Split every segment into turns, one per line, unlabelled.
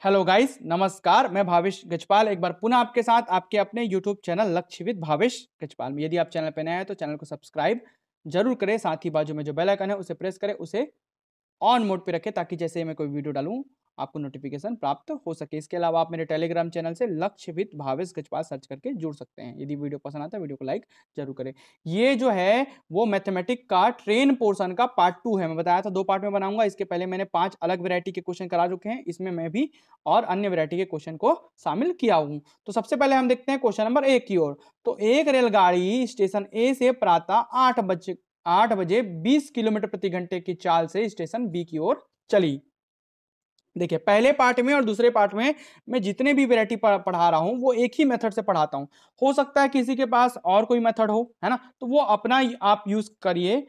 Hello guys, नमस्कार। मैं भावेश गजपाल एक बार पुनः आपके साथ आपके अपने यूट्यूब चैनल लक्ष्यविद भावेश गजपाल में। यदि आप चैनल पर नए हैं तो चैनल को सब्सक्राइब जरूर करें, साथ ही बाजू में जो बेल आइकन है उसे प्रेस करें, उसे ऑन मोड पे रखें ताकि जैसे मैं कोई वीडियो डालूं आपको नोटिफिकेशन प्राप्त हो सके। इसके अलावा आप मेरे टेलीग्राम चैनल से लक्ष्यविद भावेश गजपाल सर्च करके जुड़ सकते हैं। यदि वीडियो पसंद आता है वीडियो को लाइक जरूर करें। ये जो है वो मैथमेटिक का ट्रेन पोर्शन का पार्ट 2 है। मैं बताया था 2 पार्ट में बनाऊंगा। इसके पहले मैंने 5 अलग वैरायटी के क्वेश्चन करा चुके हैं, इसमें मैं भी और अन्य वैरायटी के क्वेश्चन को शामिल किया हूं। तो सबसे पहले हम देखते हैं क्वेश्चन नंबर 1 की ओर। तो एक रेलगाड़ी स्टेशन ए से प्रातः 8 बजे 20 किलोमीटर प्रति घंटे की चाल से स्टेशन बी की ओर चली। देखिए, पहले पार्ट में और दूसरे पार्ट में मैं जितने भी वैरायटी पढ़ा रहा हूं वो एक ही मेथड से पढ़ाता हूं। हो सकता है किसी के पास और कोई मेथड हो, है ना, तो वो अपना आप यूज करिए,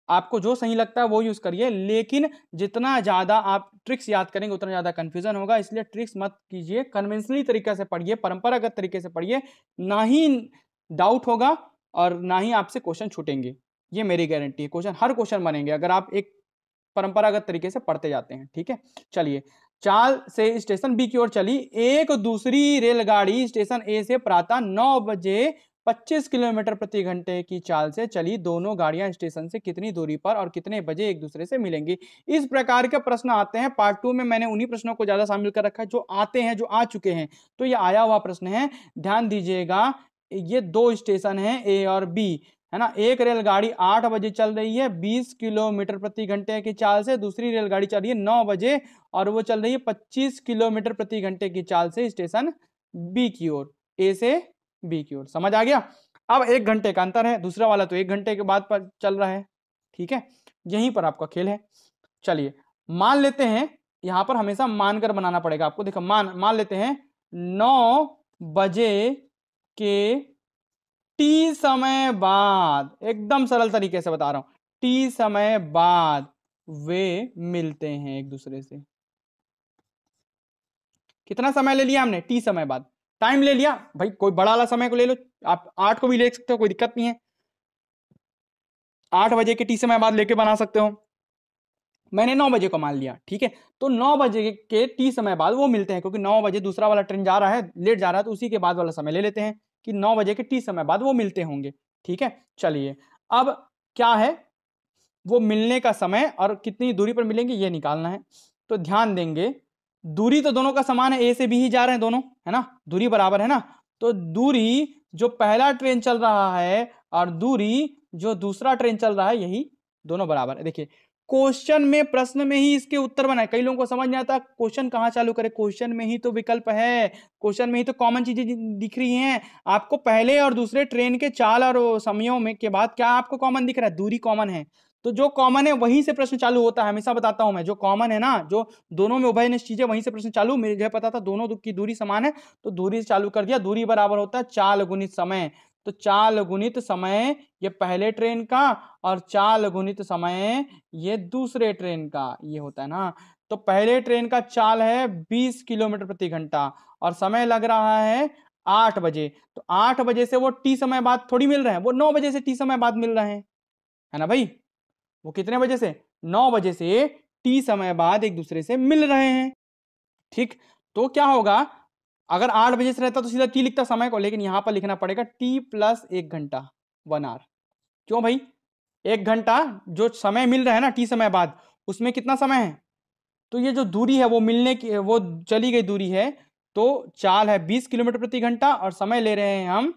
आपको जो सही लगता है वो यूज करिए। लेकिन जितना ज्यादा आप ट्रिक्स याद करेंगे उतना ज्यादा कंफ्यूजन होगा, इसलिए ट्रिक्स मत कीजिए। कन्वेंशनली तरीके से पढ़िए, परंपरागत तरीके से पढ़िए, ना ही डाउट होगा और ना ही आपसे क्वेश्चन छूटेंगे। ये मेरी गारंटी है। क्वेश्चन हर क्वेश्चन बनेंगे अगर आप एक परंपरागत तरीके से पढ़ते जाते हैं। ठीक है, चलिए। चाल से स्टेशन बी की ओर चली एक दूसरी रेलगाड़ी स्टेशन ए से प्रातः 9 बजे 25 किलोमीटर प्रति घंटे की चाल से चली। दोनों गाड़ियां स्टेशन से कितनी दूरी पर और कितने बजे एक दूसरे से मिलेंगी। इस प्रकार के प्रश्न आते हैं। पार्ट 2 में मैंने उन्हीं प्रश्नों को ज्यादा शामिल कर रखा है जो आते हैं, जो आ चुके हैं। तो ये आया हुआ प्रश्न है, ध्यान दीजिएगा। ये 2 स्टेशन है ए और बी, है ना। एक रेलगाड़ी 8 बजे चल रही है 20 किलोमीटर प्रति घंटे की चाल से, दूसरी रेलगाड़ी चल रही है 9 बजे और वो चल रही है 25 किलोमीटर प्रति घंटे की चाल से स्टेशन बी की ओर, ए से बी की ओर। समझ आ गया। अब 1 घंटे का अंतर है, दूसरा वाला तो 1 घंटे के बाद पर चल रहा है। ठीक है, यहीं पर आपका खेल है। चलिए, मान लेते हैं, यहां पर हमेशा मानकर बनाना पड़ेगा आपको। देखो, मान लेते हैं 9 बजे के टी समय बाद, एकदम सरल तरीके से बता रहा हूं, टी समय बाद वे मिलते हैं एक दूसरे से। कितना समय ले लिया हमने? टी समय बाद। टाइम ले लिया भाई, कोई बड़ा वाला समय को ले लो, आप 8 को भी ले सकते हो, कोई दिक्कत नहीं है। 8 बजे के टी समय बाद लेके बना सकते हो। मैंने 9 बजे को मान लिया, ठीक है। तो 9 बजे के टी समय बाद वो मिलते हैं, क्योंकि 9 बजे दूसरा वाला ट्रेन जा रहा है, लेट जा रहा है, तो उसी के बाद वाला समय ले लेते हैं कि 9 बजे के टी समय बाद वो मिलते होंगे। ठीक है, चलिए। अब क्या है, वो मिलने का समय और कितनी दूरी पर मिलेंगे ये निकालना है। तो ध्यान देंगे, दूरी तो दोनों का समान है, ए से बी ही जा रहे हैं दोनों, है ना, दूरी बराबर है ना। तो दूरी जो पहला ट्रेन चल रहा है और दूरी जो दूसरा ट्रेन चल रहा है, यही दोनों बराबर है। देखिए, क्वेश्चन में, प्रश्न में ही इसके उत्तर बनाए। कई लोगों को समझ नहीं आता क्वेश्चन कहां चालू करे, क्वेश्चन में ही तो विकल्प है, क्वेश्चन में ही तो कॉमन चीजें दिख रही हैं आपको। पहले और दूसरे ट्रेन के चाल और समयों में के बाद क्या आपको कॉमन दिख रहा है? दूरी कॉमन है। तो जो कॉमन है वहीं से प्रश्न चालू होता है, हमेशा बताता हूं मैं। जो कॉमन है ना, जो दोनों में उभयनिष्ठ चीजें, वहीं से प्रश्न चालू। मुझे पता था दोनों की दूरी समान है, तो दूरी से चालू कर दिया। दूरी बराबर होता है चाल गुणित समय। तो चाल गुणित समय ये पहले ट्रेन का और चाल गुणित समय ये दूसरे ट्रेन का, ये होता है ना। तो पहले ट्रेन का चाल है 20 किलोमीटर प्रति घंटा और समय लग रहा है 8 बजे। तो 8 बजे से वो टी समय बाद थोड़ी मिल रहे हैं, वो 9 बजे से टी समय बाद मिल रहे हैं, है ना भाई। वो कितने बजे से? 9 बजे से टी समय बाद एक दूसरे से मिल रहे हैं। ठीक, तो क्या होगा, अगर 8 बजे से रहता तो सीधा टी लिखता समय को, लेकिन यहां पर लिखना पड़ेगा टी प्लस 1 घंटा, 1 आवर। क्यों भाई? 1 घंटा जो समय मिल रहा है ना टी समय बाद, उसमें कितना समय है? तो ये जो दूरी है वो मिलने की, वो चली गई दूरी है। तो चाल है 20 किलोमीटर प्रति घंटा और समय ले रहे हैं हम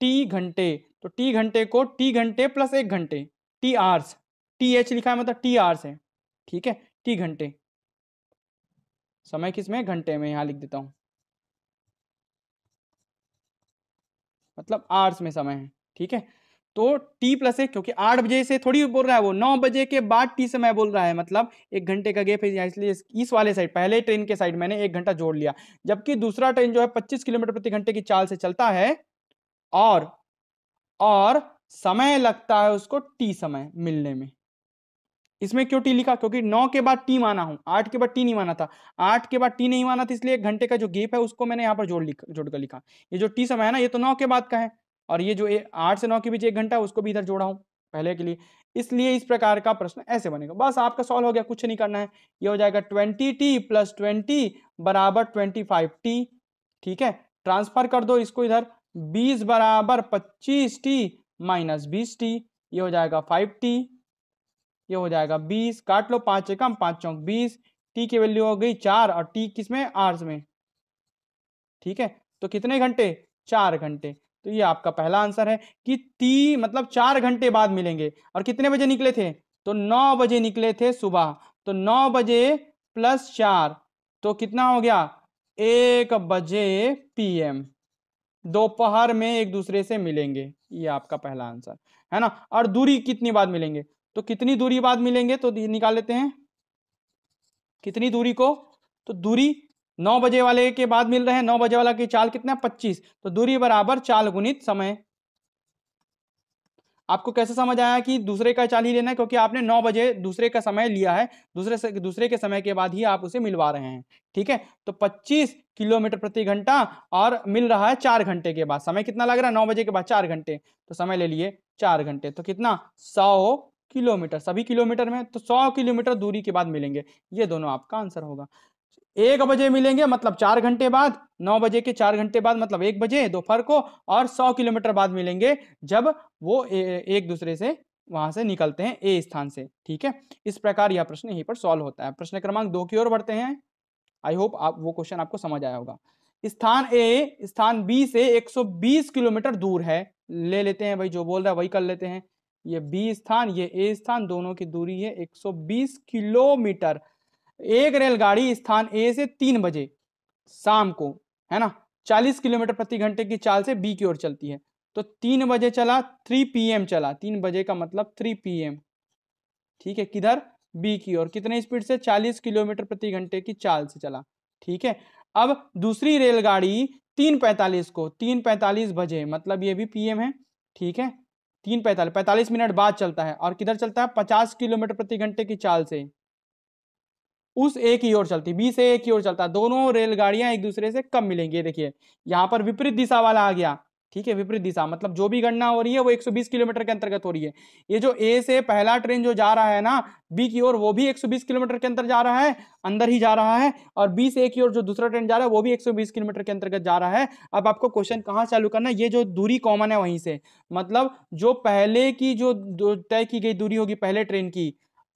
टी घंटे। तो टी घंटे को टी घंटे प्लस 1 घंटे, टी आवर्स, टी एच लिखा है मतलब टी आवर्स है। ठीक है, टी घंटे, समय किसमें? घंटे में, यहां लिख देता हूं, मतलब आवर्स में समय है। ठीक है, तो टी प्लस 1, क्योंकि 8 बजे से थोड़ी बोल रहा है, वो 9 बजे के बाद टी समय बोल रहा है, मतलब 1 घंटे का गैप है, इसलिए इस वाले साइड, पहले ट्रेन के साइड मैंने 1 घंटा जोड़ लिया। जबकि दूसरा ट्रेन जो है 25 किलोमीटर प्रति घंटे की चाल से चलता है और समय लगता है उसको टी समय मिलने में। इसमें क्यों टी लिखा? क्योंकि 9 के बाद टी माना हूं, 8 के बाद टी नहीं माना था। 8 के बाद टी नहीं माना था, इसलिए 1 घंटे का जो गैप है उसको मैंने यहां पर जोड़कर लिखा। ये जो टी समय है ना, ये तो 9 के बाद का है, और ये जो 8 से 9 के बीच 1 घंटा है उसको भी इधर जोड़ा हूं पहले के लिए। इसलिए इस प्रकार का प्रश्न ऐसे बनेगा। बस आपका सॉल्व हो गया, कुछ नहीं करना है। ये हो जाएगा 20t + 20 बराबर 25t। ठीक है, ट्रांसफर कर दो इसको इधर, 20 बराबर 25t माइनस 20t, ये हो जाएगा 5t, ये हो जाएगा 20, काट लो 5 एकम 5 चौक 20, टी की वैल्यू हो गई 4 और टी किसमें, आवर्स में। ठीक है, तो कितने घंटे, 4 घंटे। तो ये आपका पहला आंसर है कि टी मतलब 4 घंटे बाद मिलेंगे। और कितने बजे निकले थे, तो 9 बजे निकले थे सुबह, तो 9 बजे प्लस 4 तो कितना हो गया, 1 बजे PM, दोपहर में एक दूसरे से मिलेंगे। ये आपका पहला आंसर है ना। और दूरी कितनी बाद मिलेंगे, तो कितनी दूरी बाद मिलेंगे, तो निकाल लेते हैं कितनी दूरी को, तो दूरी 9 बजे वाले के बाद मिल रहे हैं, 9 बजे वाला की चाल कितना है 25, तो दूरी बराबर चाल गुणित समय। आपको कैसे समझ आया कि दूसरे का चाल ही लेना है, क्योंकि आपने 9 बजे दूसरे का समय लिया है, दूसरे के समय के बाद ही आप उसे मिलवा रहे हैं। ठीक है, तो 25 किलोमीटर प्रति घंटा और मिल रहा है 4 घंटे के बाद। समय कितना लग रहा है, 9 बजे के बाद 4 घंटे, तो समय ले लिए 4 घंटे, तो कितना 100 किलोमीटर, सभी किलोमीटर में, तो 100 किलोमीटर दूरी के बाद मिलेंगे। ये दोनों आपका आंसर होगा। 1 बजे मिलेंगे मतलब 4 घंटे बाद, 9 बजे के 4 घंटे बाद मतलब 1 बजे दोपहर को, और 100 किलोमीटर बाद मिलेंगे जब वो एक दूसरे से वहां से निकलते हैं ए स्थान से। ठीक है, इस प्रकार यह प्रश्न यहीं पर सॉल्व होता है। प्रश्न क्रमांक 2 की ओर बढ़ते हैं। आई होप आप वो क्वेश्चन आपको समझ आया होगा। स्थान ए स्थान बी से 120 किलोमीटर दूर है, ले लेते हैं भाई, जो बोल रहा है वही कर लेते हैं। ये बी स्थान, ये ए स्थान, दोनों की दूरी है 120 किलोमीटर। एक रेलगाड़ी स्थान ए से 3 बजे शाम को, है ना, 40 किलोमीटर प्रति घंटे की चाल से बी की ओर चलती है। तो 3 बजे चला, 3 PM चला, 3 बजे का मतलब 3 PM। ठीक है, किधर, बी की ओर, कितने स्पीड से, 40 किलोमीटर प्रति घंटे की चाल से चला। ठीक है, अब दूसरी रेलगाड़ी 3:45 को, 3:45 बजे मतलब ये भी PM है। ठीक है, 3:45 45 मिनट बाद चलता है, और किधर चलता है, 50 किलोमीटर प्रति घंटे की चाल से उस ए की ओर चलती, बी से ए की ओर चलता है। दोनों रेलगाड़ियां एक दूसरे से कब मिलेंगे, देखिए यहां पर विपरीत दिशा वाला आ गया। ठीक है, विपरीत दिशा मतलब जो भी गणना हो रही है वो 120 किलोमीटर के अंतर्गत हो रही है। ये जो ए से पहला ट्रेन जो जा रहा है ना बी की ओर, वो भी 120 किलोमीटर के अंदर जा रहा है, अंदर ही जा रहा है, और बी से ए की ओर जो दूसरा ट्रेन जा रहा है वो भी 120 किलोमीटर के अंतर्गत जा रहा है। अब आपको क्वेश्चन कहां चालू करना है, ये जो दूरी कॉमन है वहीं से, मतलब जो पहले की जो तय की गई दूरी होगी पहले ट्रेन की,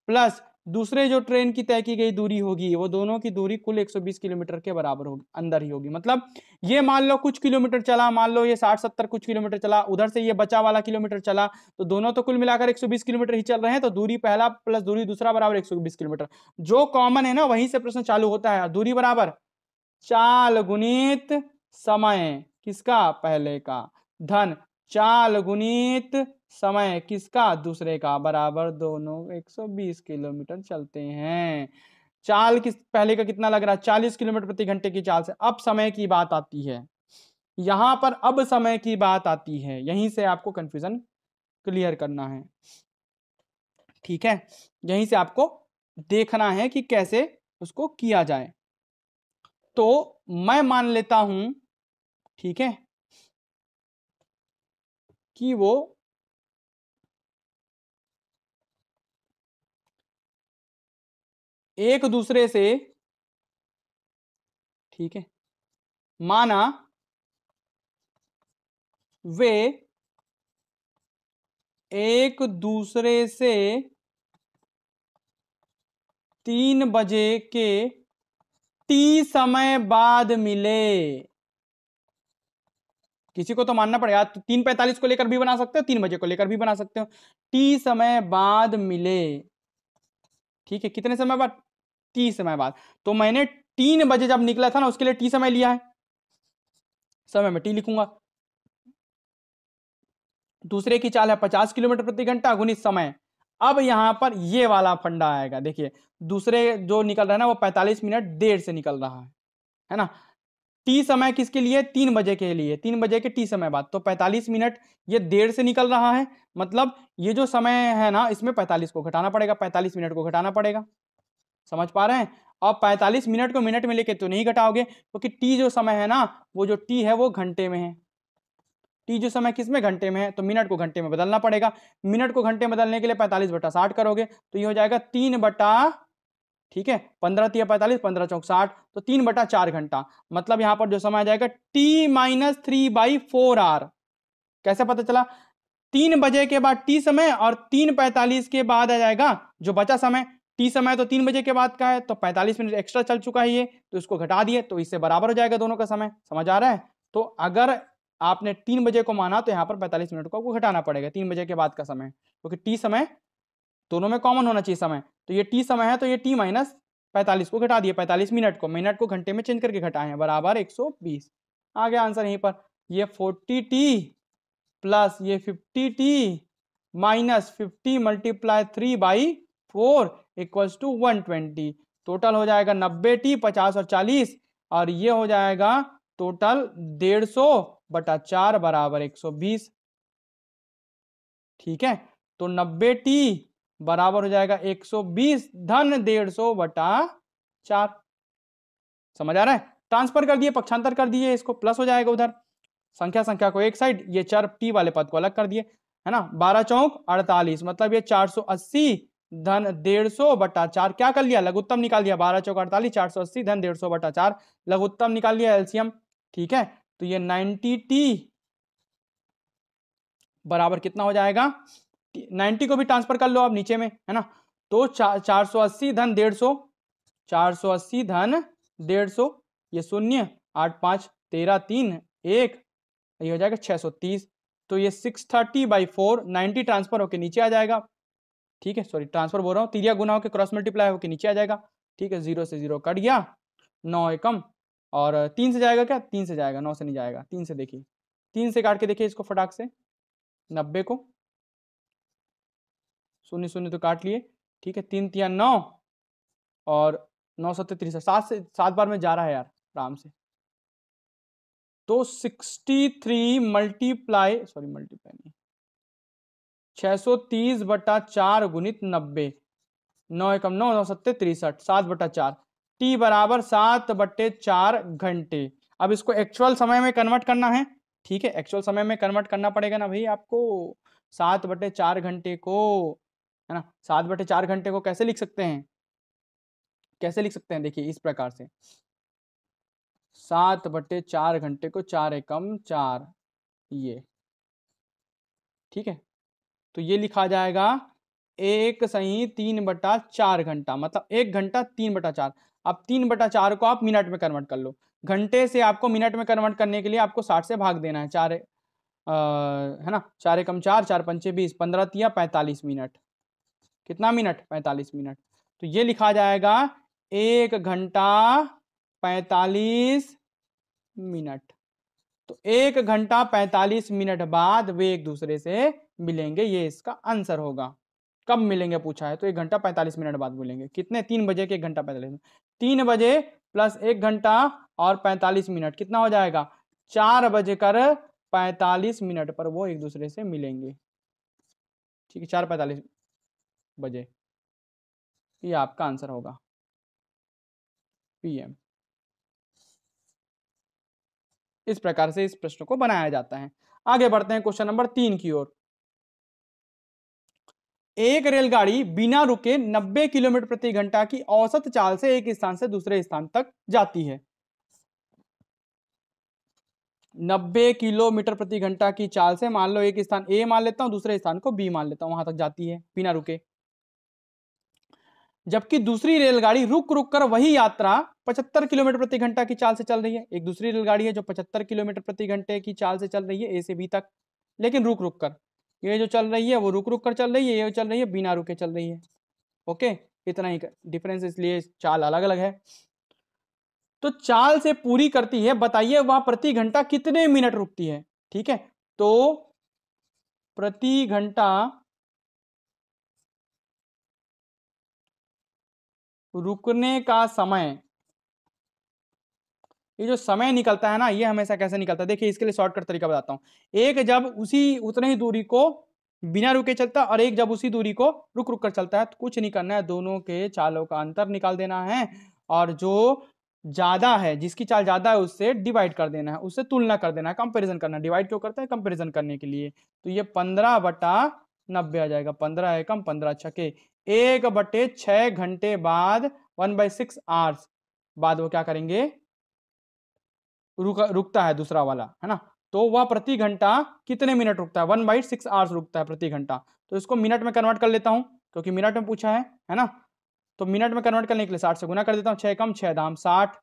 प्लस दूसरे जो ट्रेन की तय की गई दूरी होगी, वो दोनों की दूरी कुल 120 किलोमीटर के बराबर होगी, अंदर ही होगी। मतलब ये मान लो कुछ किलोमीटर चला, मान लो ये 60-70 कुछ किलोमीटर चला, उधर से ये बचा वाला किलोमीटर चला, तो दोनों तो कुल मिलाकर 120 किलोमीटर ही चल रहे हैं, तो दूरी पहला प्लस दूरी दूसरा बराबर 120 किलोमीटर। जो कॉमन है ना वहीं से प्रश्न चालू होता है। दूरी बराबर चाल गुणित समय, किसका, पहले का, धन चाल गुणित समय किसका, दूसरे का, बराबर दोनों 120 किलोमीटर चलते हैं। चाल किस पहले का कितना लग रहा है, 40 किलोमीटर प्रति घंटे की चाल से। अब समय की बात आती है, यहां पर अब समय की बात आती है, यहीं से आपको कंफ्यूजन क्लियर करना है। ठीक है, यहीं से आपको देखना है कि कैसे उसको किया जाए। तो मैं मान लेता हूं, ठीक है, कि वो एक दूसरे से, ठीक है, माना वे एक दूसरे से 3 बजे के टी समय बाद मिले। किसी को तो मानना पड़ेगा, तो 3:45 को लेकर भी बना सकते हो, 3 बजे को लेकर भी बना सकते हो, टी समय बाद मिले। ठीक है, कितने समय बाद, टी समय बाद। तो मैंने 3 बजे जब निकला था ना उसके लिए टी समय लिया है, समय में टी लिखूंगा। दूसरे की चाल है 50 किलोमीटर प्रति घंटा गुणित समय। अब यहां पर ये वाला फंडा आएगा, देखिए दूसरे जो निकल रहा है ना वो 45 मिनट देर से निकल रहा है ना। टी समय किसके लिए, 3 बजे के लिए, 3 बजे के टी समय बाद, तो 45 मिनट ये देर से निकल रहा है, मतलब ये जो समय है ना इसमें 45 को घटाना पड़ेगा, 45 मिनट को घटाना पड़ेगा। समझ पा रहे हैं। अब 45 मिनट को मिनट में लेके तो नहीं घटाओगे, क्योंकि टी जो समय है ना वो जो टी है वो घंटे में है। टी जो समय किस में, घंटे में है, तो मिनट को घंटे में बदलना पड़ेगा। मिनट को घंटे में बदलने के लिए 45/60 करोगे तो ये हो जाएगा 3/, ठीक है, 15 × 45, 15 × 60, तो 3/4 घंटा। मतलब यहां पर जो समय आ जाएगा T-3/4 कैसे पता चला? 3 बजे के बाद टी समय और 3:45 के बाद आ जाएगा जो बचा समय। टी समय तो 3 बजे के बाद का है, तो 45 मिनट एक्स्ट्रा चल चुका है ये, तो इसको घटा दिए तो इससे बराबर हो जाएगा दोनों का समय। समझ आ रहा है? तो अगर आपने 3 बजे को माना तो यहाँ पर 45 मिनट को आपको घटाना पड़ेगा 3 बजे के बाद का समय, क्योंकि टी समय दोनों में कॉमन होना चाहिए समय। तो ये टी समय है तो ये T-45 को घटा दिए, 45 मिनट को घंटे में चेंज करके घटाए हैं, बराबर 120। आ गया आंसर यहीं पर। ये 40T प्लस ये 50T minus 50 × 3/4 equals to 120। Total हो जाएगा 90T, 50 और 40, और ये हो जाएगा टोटल 150/4 बराबर 120। ठीक है, तो 90T बराबर हो जाएगा 120 धन 150/4। समझ आ रहा है? ट्रांसफर कर दिए, पक्षांतर कर दिए, इसको प्लस हो जाएगा उधर, संख्या को एक साइड, ये चर टी वाले पद को अलग कर दिए, है ना। 12 चौक 48, मतलब ये 480 धन 150/4 क्या कर लिया, लघुत्तम निकाल दिया। 12 चौक 48, 480 धन 150/4 लघुत्तम निकाल लिया, एलसीएम। ठीक है, तो ये 90T बराबर कितना हो जाएगा, 90 को भी ट्रांसफर कर लो आप नीचे में, है ना। तो 480 धन 150, 480 धन 150, ये 0, 8 5 13 3 1, ये हो जाएगा 630। तो ये 630/4, 90 ट्रांसफर होके नीचे आ जाएगा। ठीक है, सॉरी ट्रांसफर बोल रहा हूँ, तिरिया गुना होके क्रॉस मल्टीप्लाई होके नीचे आ जाएगा। ठीक है, 0 से 0 कट गया, 9 एकम, और 3 से जाएगा क्या, 3 से जाएगा, 9 से नहीं जाएगा, 3 से देखिए, 3 से काट के देखिए इसको फटाक से, 90 को 0 0 तो काट लिए। ठीक है, 3 3 9 और 9 7 63, 7 से 7 बार में जा रहा है यार आराम से। तो 63 मल्टीप्लाई नहीं, 630/4 गुणित 90, 9 एकम 9, 9 7 63, 7/4, टी बराबर 7/4 घंटे। अब इसको एक्चुअल समय में कन्वर्ट करना है। ठीक है, एक्चुअल समय में कन्वर्ट करना पड़ेगा ना भाई आपको। 7/4 घंटे को, है ना, 7/4 घंटे को कैसे लिख सकते हैं, कैसे लिख सकते हैं, देखिए इस प्रकार से, 7/4 घंटे को 4 एकम 4, ये ठीक है, तो ये लिखा जाएगा 1 सही 3/4 घंटा, मतलब 1 घंटा 3/4। अब 3/4 को आप मिनट में कन्वर्ट कर लो, घंटे से आपको मिनट में कन्वर्ट करने के लिए आपको 60 से भाग देना है, 4 है ना, 4 एकम 4, 4 पंचे 20, 15 तिया 45 मिनट, कितना मिनट, 45 मिनट। तो ये लिखा जाएगा 1 घंटा 45 मिनट। तो 1 घंटा 45 मिनट बाद वे एक दूसरे से मिलेंगे, ये इसका आंसर होगा। कब मिलेंगे पूछा है, तो 1 घंटा 45 मिनट बाद मिलेंगे। कितने, 3 बजे के 1 घंटा 45 मिनट, 3 बजे प्लस 1 घंटा और 45 मिनट कितना हो जाएगा, 4 बजे कर 45 मिनट पर वो एक दूसरे से मिलेंगे। ठीक है, 4:45 बजे, ये आपका आंसर होगा PM। इस प्रकार से इस प्रश्न को बनाया जाता है। आगे बढ़ते हैं क्वेश्चन नंबर 3 की ओर। एक रेलगाड़ी बिना रुके 90 किलोमीटर प्रति घंटा की औसत चाल से एक स्थान से दूसरे स्थान तक जाती है। 90 किलोमीटर प्रति घंटा की चाल से, मान लो एक स्थान A मान लेता हूं, दूसरे स्थान को B मान लेता हूं, वहां तक जाती है बिना रुके। जबकि दूसरी रेलगाड़ी रुक रुक कर वही यात्रा 75 किलोमीटर प्रति घंटा की चाल से चल रही है। एक दूसरी रेलगाड़ी है जो 75 किलोमीटर प्रति घंटे की चाल से चल रही है A से B तक, लेकिन रुक रुक कर। ये जो चल रही है वो रुक रुक कर चल रही है, ये चल रही है बिना रुके चल रही है। ओके, इतना ही डिफरेंस, इसलिए चाल अलग अलग है। तो चाल से पूरी करती है, बताइए वह प्रति घंटा कितने मिनट रुकती है। ठीक है, तो प्रति घंटा रुकने का समय, ये जो समय निकलता है ना, ये हमेशा कैसे निकलता है, देखिए इसके लिए शॉर्टकट तरीका बताता हूं। एक जब उतने ही दूरी को बिना रुके चलता है और एक जब उसी दूरी को रुक रुक कर चलता है, तो कुछ नहीं करना है, दोनों के चालों का अंतर निकाल देना है, और जो ज्यादा है, जिसकी चाल ज्यादा है उससे डिवाइड कर देना है, उससे तुलना कर देना है, कंपैरिजन करना है। डिवाइड क्यों करते हैं? कंपैरिजन करने के लिए। तो ये 15/90 आ जाएगा। 15 एकम 15 छके 1/6 घंटे बाद 1/6 आवर्स बाद वो क्या करेंगे, रुकता है दूसरा वाला, है ना। तो वह प्रति घंटा कितने मिनट रुकता है? 1/6 आवर्स रुकता है प्रति घंटा। तो इसको मिनट में कन्वर्ट कर लेता हूं, क्योंकि मिनट में पूछा है ना। तो मिनट में कन्वर्ट करने के लिए 60 से गुना कर देता हूं। 6 कम 6 दाम 60,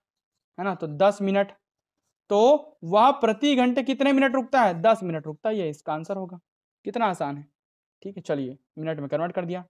है ना। तो 10 मिनट। तो वह प्रति घंटे कितने मिनट रुकता है? 10 मिनट रुकता है। ये इसका आंसर होगा। कितना आसान है। ठीक है, चलिए मिनट में कन्वर्ट कर दिया।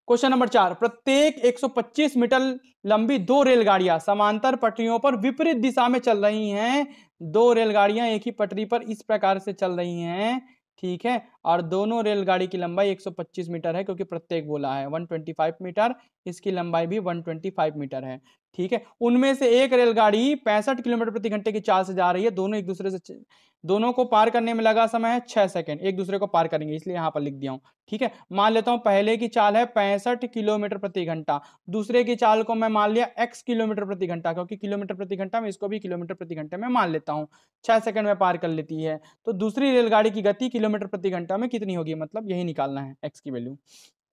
क्वेश्चन नंबर 4, प्रत्येक 125 मीटर लंबी दो रेलगाड़ियां समांतर पटरियों पर विपरीत दिशा में चल रही हैं। दो रेलगाड़ियां एक ही पटरी पर इस प्रकार से चल रही हैं, ठीक है। और दोनों रेलगाड़ी की लंबाई 125 मीटर है, क्योंकि प्रत्येक बोला है 125 मीटर, इसकी लंबाई भी 125 मीटर है, ठीक है। उनमें से एक रेलगाड़ी 65 किलोमीटर प्रति घंटे की चाल से जा रही है। दोनों एक दूसरे से, दोनों को पार करने में लगा समय है 6 सेकंड। एक दूसरे को पार करेंगे, इसलिए यहां पर लिख दिया हूं, ठीक है। मान लेता हूं पहले की चाल है 65 किलोमीटर प्रति घंटा, दूसरे की चाल को मैं मान लिया x किलोमीटर प्रति घंटा, क्योंकि किलोमीटर प्रति घंटा में इसको भी किलोमीटर प्रति घंटे में मान लेता हूं। 6 सेकंड में पार कर लेती है। तो दूसरी रेलगाड़ी की गति किलोमीटर प्रति घंटा में कितनी होगी, मतलब यही निकालना है x की वैल्यू,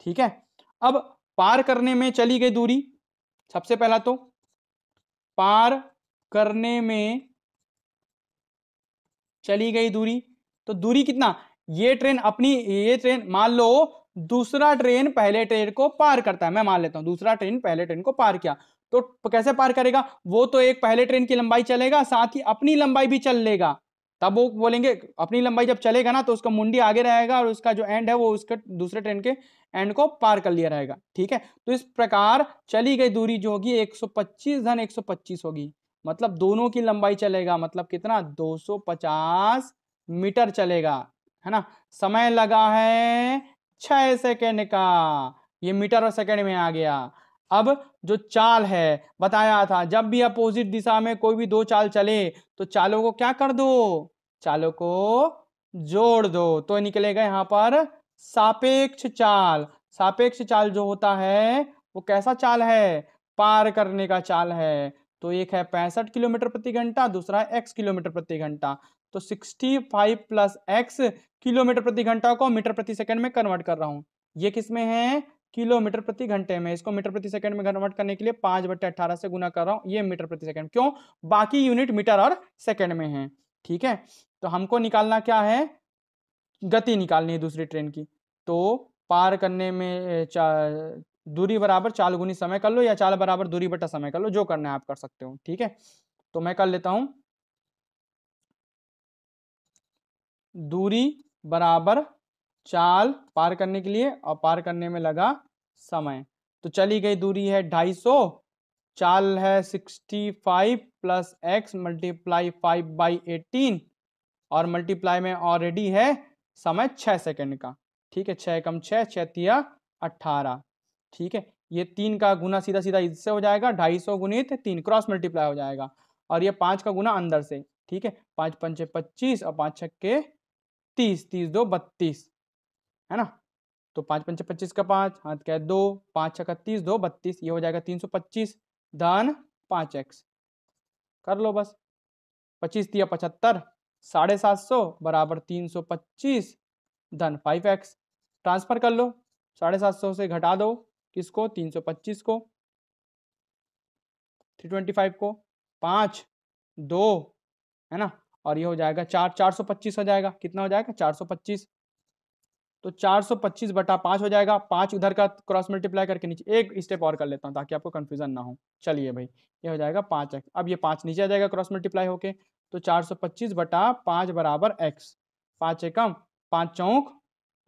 ठीक है। अब पार करने में चली गई दूरी, सबसे पहला तो पार करने में चली गई दूरी, तो दूरी कितना, ये ट्रेन मान लो दूसरा ट्रेन पहले ट्रेन को पार करता है, मैं मान लेता हूं दूसरा ट्रेन पहले ट्रेन को पार किया, तो कैसे पार करेगा? वो तो एक पहले ट्रेन की लंबाई चलेगा, साथ ही अपनी लंबाई भी चल लेगा। तब वो बोलेंगे अपनी लंबाई जब चलेगा ना, तो उसका मुंडी आगे रहेगा और उसका जो एंड है वो उसके दूसरे ट्रेन के एंड को पार कर लिया रहेगा, ठीक है। तो इस प्रकार चली गई दूरी जो होगी 125 धन 125 होगी, मतलब दोनों की लंबाई चलेगा, मतलब कितना 250 मीटर चलेगा, है ना। समय लगा है 6 सेकंड का, ये मीटर और सेकंड में आ गया। अब जो चाल है बताया था, जब भी अपोजिट दिशा में कोई भी दो चाल चले तो चालों को क्या कर दो, चालों को जोड़ दो, तो निकलेगा यहां पर सापेक्ष चाल। सापेक्ष चाल जो होता है वो कैसा चाल है, पार करने का चाल है। तो एक है 65 किलोमीटर प्रति घंटा, दूसरा है x किलोमीटर प्रति घंटा। तो 65 प्लस x किलोमीटर प्रति घंटा को मीटर प्रति सेकंड में कन्वर्ट कर रहा हूं। ये किस में है, किलोमीटर प्रति घंटे में। इसको मीटर प्रति सेकंड में कन्वर्ट करने के लिए 5/18 से गुना कर रहा हूं। ये मीटर प्रति सेकंड, क्यों, बाकी यूनिट मीटर और सेकंड में है, ठीक है। तो हमको निकालना क्या है, गति निकालनी है दूसरी ट्रेन की। तो पार करने में दूरी बराबर चाल गुनी समय कर लो, या चाल बराबर दूरी बटा समय कर लो, जो करना है आप कर सकते हो, ठीक है। तो मैं कर लेता हूं दूरी बराबर चाल पार करने के लिए और पार करने में लगा समय। तो चली गई दूरी है 250, चाल है 65 प्लस x मल्टीप्लाई 5/18 और मल्टीप्लाई में ऑलरेडी है समय 6 सेकंड का, ठीक है। 6 कम 6 6 तिया 18, ठीक है। ये 3 का गुना सीधा सीधा इससे हो जाएगा, 250 गुणित 3 क्रॉस मल्टीप्लाई हो जाएगा, और ये 5 का गुना अंदर से, ठीक है। 5 पंचे 25 और 5 छक्के 30, 30 2 32, है ना। तो 5 पंचे 25 का 5 हाथ क्या 2, 5 छक्का 30 2 32, ये हो जाएगा 325 धन 5x, कर लो बस। 25 तिया 75, 750 बराबर 325 धन 5x, ट्रांसफर कर लो। 750 से घटा दो किसको, 325 को, 325 को, 5 2, है ना। और ये हो जाएगा 425 हो जाएगा, कितना हो जाएगा 425। तो 425/5 हो जाएगा। 5 उधर का क्रॉस मल्टीप्लाई करके नीचे एक स्टेप और कर लेता हूं ताकि आपको कंफ्यूजन ना हो। चलिए भाई, ये हो जाएगा 5x। अब ये 5 नीचे आ जाएगा क्रॉस मल्टीप्लाई होके, तो 425/5 बराबर x। 5 एकम 5 चौक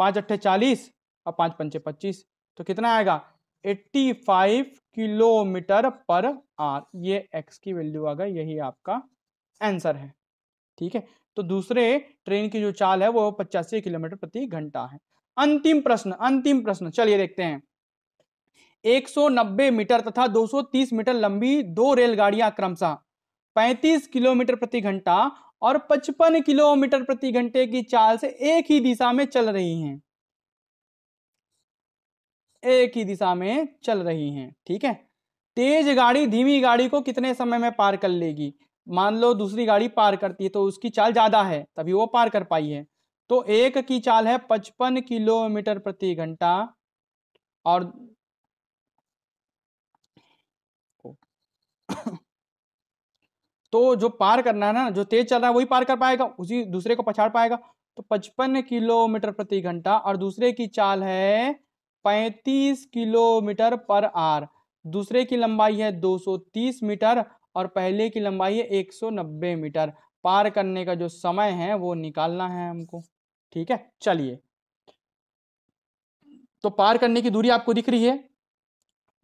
5 अट्ठे 40 और 5 पंचे 25, तो कितना आएगा 85 किलोमीटर पर आवर। ये x की वैल्यू आ गई, यही आपका आंसर है, ठीक है। तो दूसरे ट्रेन की जो चाल है वो 85 किलोमीटर प्रति घंटा है। अंतिम प्रश्न चलिए देखते हैं। 190 मीटर तथा 230 मीटर लंबी दो रेलगाड़ियां क्रमशः 35 किलोमीटर प्रति घंटा और 55 किलोमीटर प्रति घंटे की चाल से एक ही दिशा में चल रही हैं, एक ही दिशा में चल रही हैं, ठीक है। तेज गाड़ी धीमी गाड़ी को कितने समय में पार कर लेगी। मान लो दूसरी गाड़ी पार करती है तो उसकी चाल ज्यादा है तभी वो पार कर पाई है। तो एक की चाल है 55 किलोमीटर प्रति घंटा और तो जो पार करना है ना, जो तेज चल रहा है वही पार कर पाएगा, उसी दूसरे को पछाड़ पाएगा। तो 55 किलोमीटर प्रति घंटा और दूसरे की चाल है 35 किलोमीटर पर आवर। दूसरे की लंबाई है 230 मीटर और पहले की लंबाई है 190 मीटर। पार करने का जो समय है वो निकालना है हमको। ठीक है, चलिए। तो पार करने की दूरी आपको दिख रही है।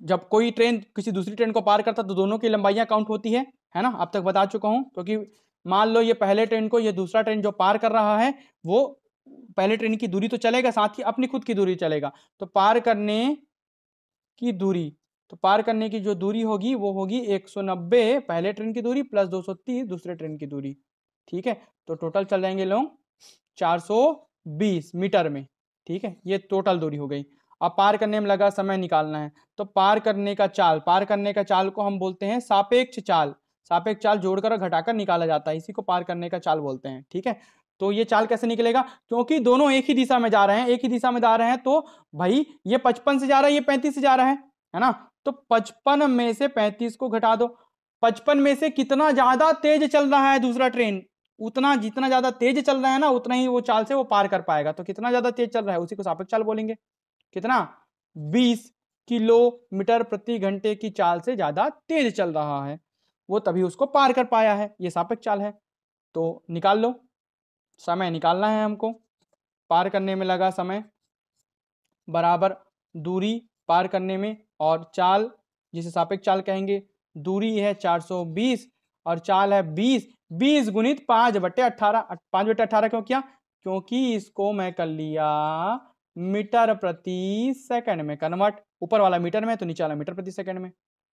जब कोई ट्रेन किसी दूसरी ट्रेन को पार करता तो दोनों की लंबाइयां काउंट होती है ना। अब तक बता चुका हूं, क्योंकि मान लो ये पहले ट्रेन को ये दूसरा ट्रेन जो पार कर रहा है वो पहले ट्रेन की दूरी तो चलेगा, साथ ही अपनी खुद की दूरी चलेगा। तो पार करने की दूरी, तो पार करने की जो दूरी होगी वो होगी 190 पहले ट्रेन की दूरी प्लस 230 दूसरे ट्रेन की दूरी। ठीक है, तो टोटल चल जाएंगे लोग 420 मीटर में। ठीक है, ये टोटल दूरी हो गई। अब पार करने में लगा समय निकालना है। तो पार करने का चाल को हम बोलते हैं सापेक्ष चाल। सापेक्ष चाल जोड़कर और घटाकर निकाला जाता है, इसी को पार करने का चाल बोलते हैं। ठीक है, तो ये चाल कैसे निकलेगा, क्योंकि दोनों एक ही दिशा में जा रहे हैं, एक ही दिशा में जा रहे हैं, तो भाई ये 55 से जा रहा है, ये 35 से जा रहा है ना। तो 55 में से 35 को घटा दो। 55 में से कितना ज्यादा तेज चल रहा है दूसरा ट्रेन, उतना जितना ज्यादा तेज चल रहा है ना उतना ही वो चाल से वो पार कर पाएगा। तो कितना ज्यादा तेज चल रहा है उसी को सापेक्ष चाल बोलेंगे। कितना, 20 किलोमीटर प्रति घंटे की चाल से ज्यादा तेज चल रहा है, वो तभी उसको पार कर पाया है, ये सापेक्ष चाल है। तो निकाल लो, समय निकालना है हमको। पार करने में लगा समय बराबर दूरी पार करने में और चाल, जिसे सापेक्ष चाल कहेंगे। दूरी है 420 और चाल है 20। 20 गुणित 5/18। 5/18 क्यों किया, क्योंकि इसको मैं कर लिया मीटर प्रति सेकंड में कन्वर्ट। ऊपर वाला मीटर में तो नीचे वाला मीटर प्रति सेकंड में।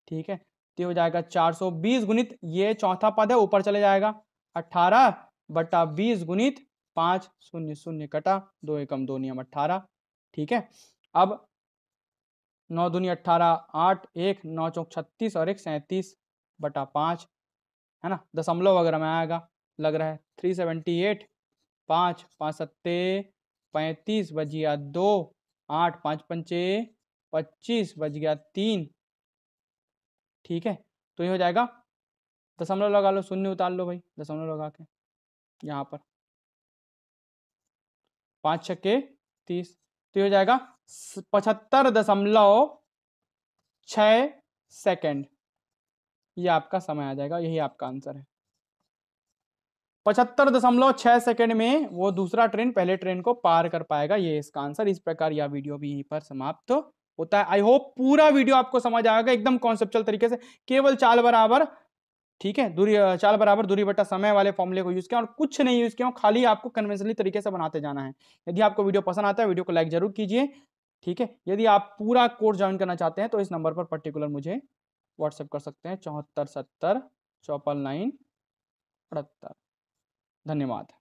ठीक है, तो हो जाएगा 420 गुणित, ये चौथा पद है ऊपर चले जाएगा, 18/20 गुणित 5, 0 0 कटा, 2 एकम 2 नियम 18। ठीक है, अब 9 दूनी 18, 8 1 9 चौक 36 और 1 37/5 है ना। दशमलव वगैरह में आएगा, लग रहा है 378। 5 5 सत्ते 35 बज गया 2, 8 5 पंचे 25 बज गया 3। ठीक है, तो ये हो जाएगा, दशमलव लगा लो, शून्य उतार लो भाई दशमलव लगा के यहाँ पर, 5 छक्के 30, तो ये हो जाएगा 75.6 सेकेंड। ये आपका समय आ जाएगा, यही आपका आंसर है। 75.6 सेकेंड में वो दूसरा ट्रेन पहले ट्रेन को पार कर पाएगा, ये इसका आंसर। इस प्रकार यह वीडियो भी यहीं पर समाप्त होता है। आई होप पूरा वीडियो आपको समझ आएगा एकदम कॉन्सेप्चुअल तरीके से। केवल चाल बराबर, ठीक है, दूरी, चाल बराबर दूरी बटा समय वाले फॉर्मूले को यूज किया और कुछ नहीं यूज किया, खाली आपको कन्वेंशनली तरीके से बनाते जाना है। यदि आपको वीडियो पसंद आता है वीडियो को लाइक जरूर कीजिए। ठीक है, यदि आप पूरा कोर्स ज्वाइन करना चाहते हैं तो इस नंबर पर पर्टिकुलर मुझे व्हाट्सएप कर सकते हैं, 74 70 54 9 78। धन्यवाद।